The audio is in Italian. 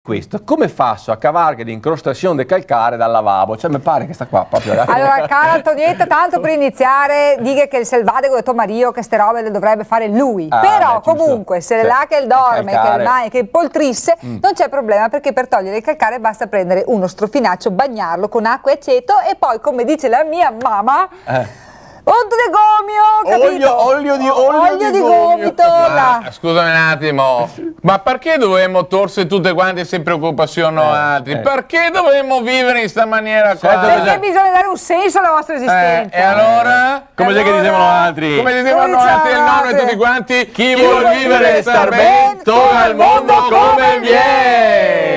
questo, come faccio a cavarghe di incrostazione del calcare dal lavabo? Cioè, mi pare che sta qua proprio. Allora, cara Antonietta, tanto per iniziare, dica che il selvatico di tuo marito, che ste robe le dovrebbe fare lui. Però, comunque, se là che il dorme, che il poltrisse, non c'è problema, perché per togliere il calcare basta prendere uno strofinaccio, bagnarlo con acqua e aceto e poi, come dice la mia mamma, Olio di gomito, capito? Olio di gomito. Scusami un attimo, ma perché dovremmo torse tutte quante se preoccupazioni altri? Perché dovremmo vivere in questa maniera qua? Perché bisogna dare un senso alla vostra esistenza. E allora? Come c'è che dicevano altri? Come dicevano altri, il nonno e tutti quanti? Chi vuol vivere e star bene, torna al mondo come viene!